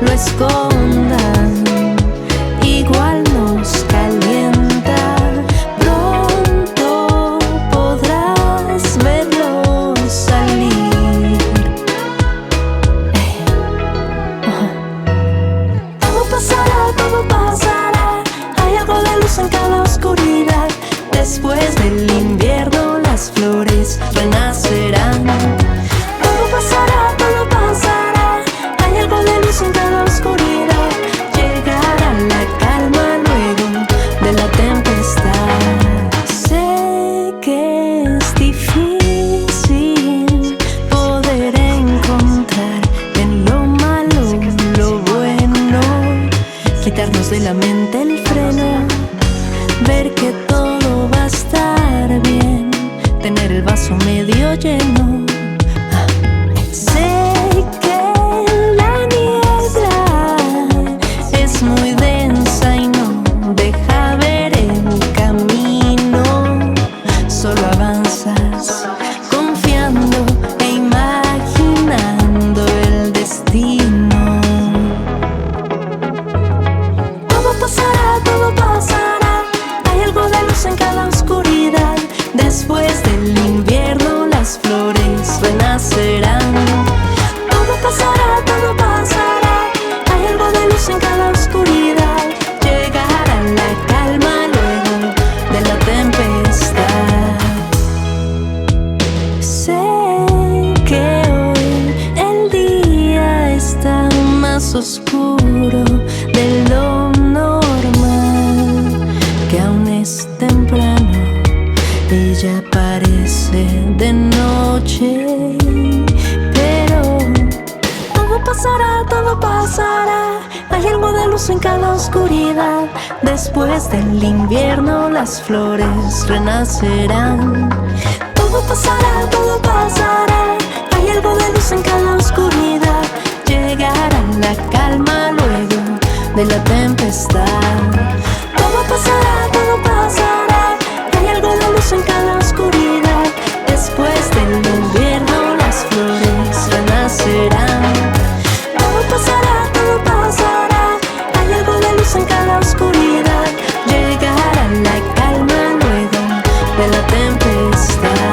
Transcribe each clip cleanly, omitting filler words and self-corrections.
lo escondan, igual nos calienta. Pronto podrás verlo salir. Todo pasará, todo pasará. Hay algo de luz en cada oscuridad. Después del invierno las flores renacerán. Todo pasará, todo pasará. Hay algo de luz en cada oscuridad. Llegará la calma luego de la tempestad. Sé que es difícil poder encontrar en lo malo lo bueno, quitarnos de la mente el freno, ver que todo va a estar bien, tener el vaso medio lleno. Sé que la niebla es muy densa y no deja ver el camino. Solo avanzas confiando e imaginando el destino. Todo pasará, todo pasará. Hay algo de luz en cada oscuridad. Después del invierno las flores renacerán. Todo pasará, todo pasará. Hay algo de luz en cada oscuridad. Llegará la calma luego de la tempestad. Sé que hoy el día está más oscuro de lo normal, que aún es temprano y ya parece de noche, pero todo pasará, todo pasará. Hay algo de luz en cada oscuridad. Después del invierno las flores renacerán. Todo pasará, todo pasará. Hay algo de luz en cada oscuridad. Llegará la calma luego de la tempestad. Todo pasará, todo pasará. Hay algo de luz en cada oscuridad. Después del invierno las flores renacerán. Todo pasará, todo pasará. Hay algo de luz en cada oscuridad. Llegará la calma luego de la tempestad.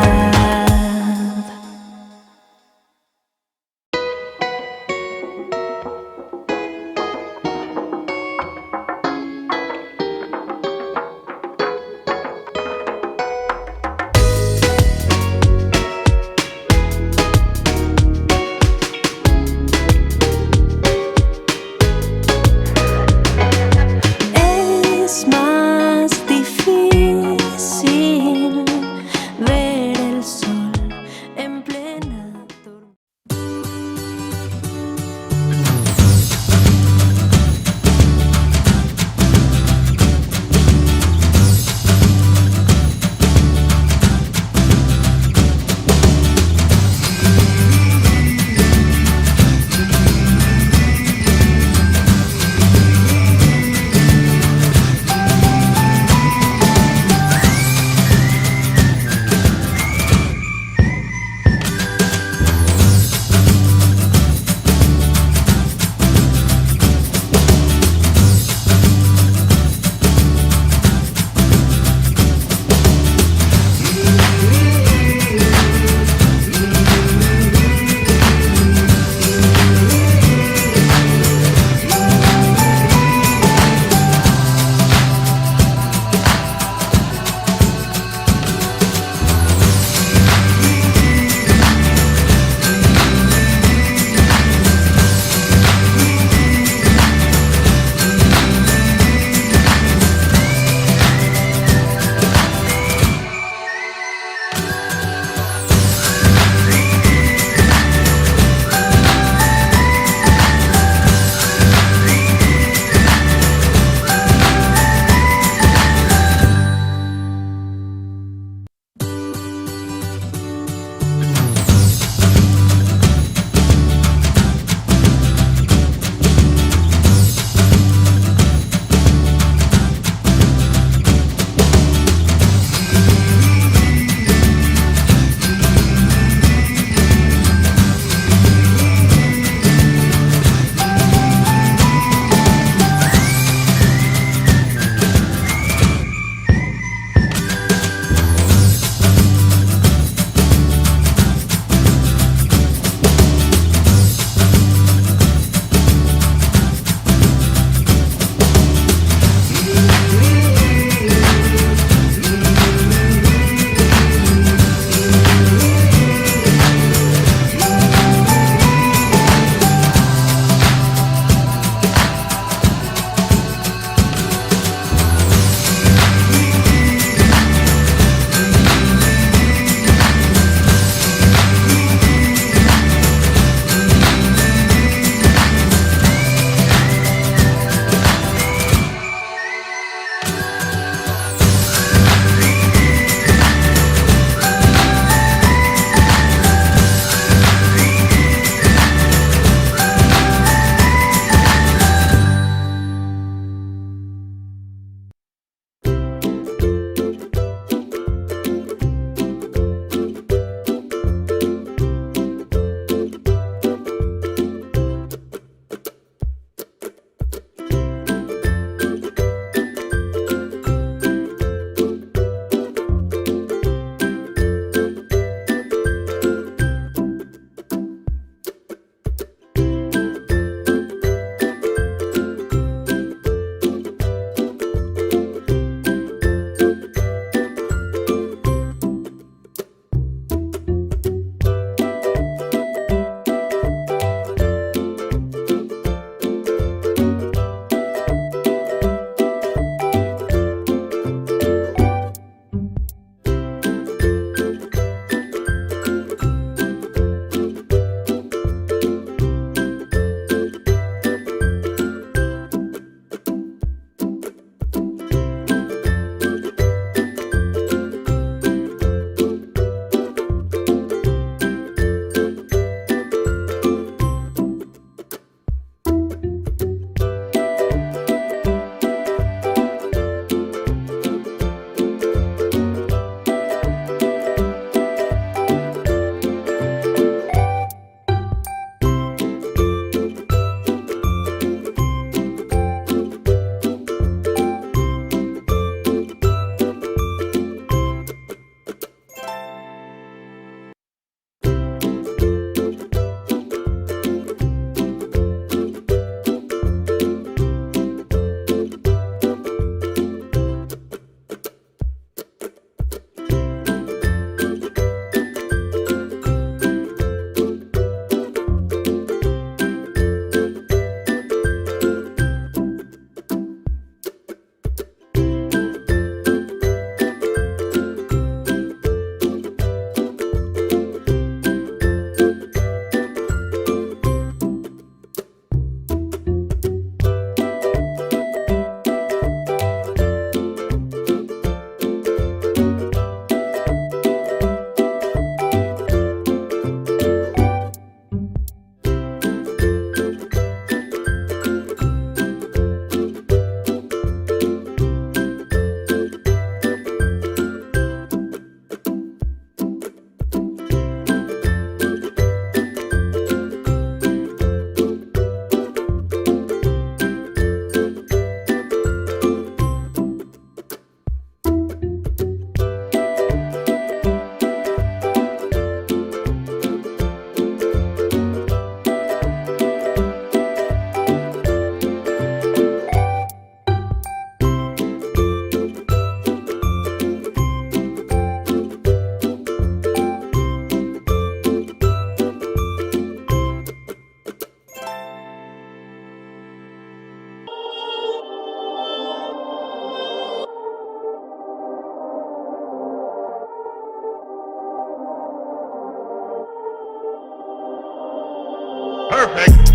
Perfect,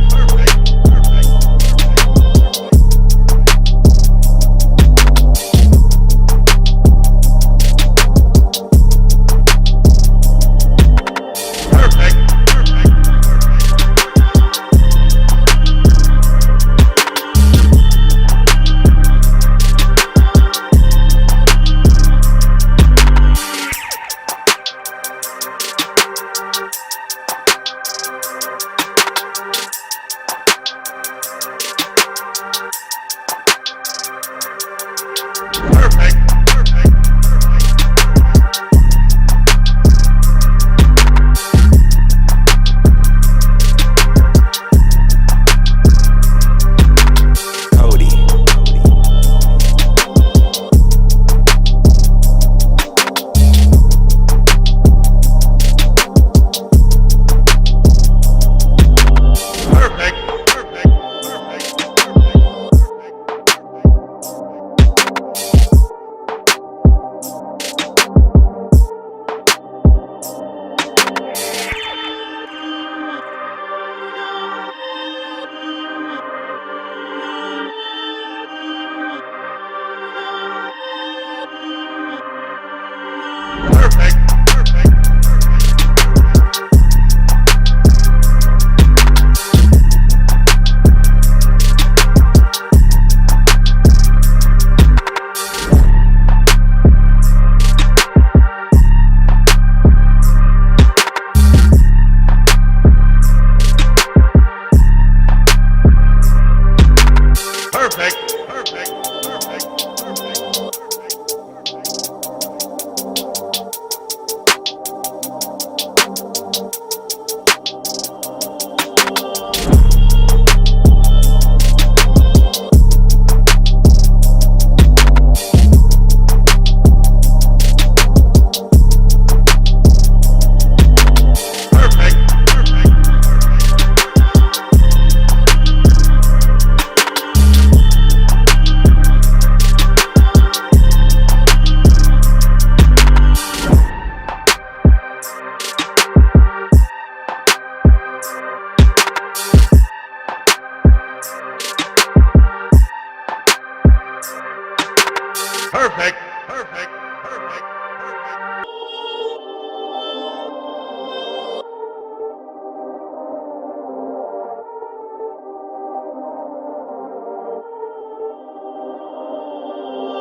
perfect, perfect, perfect.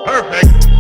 Perfect.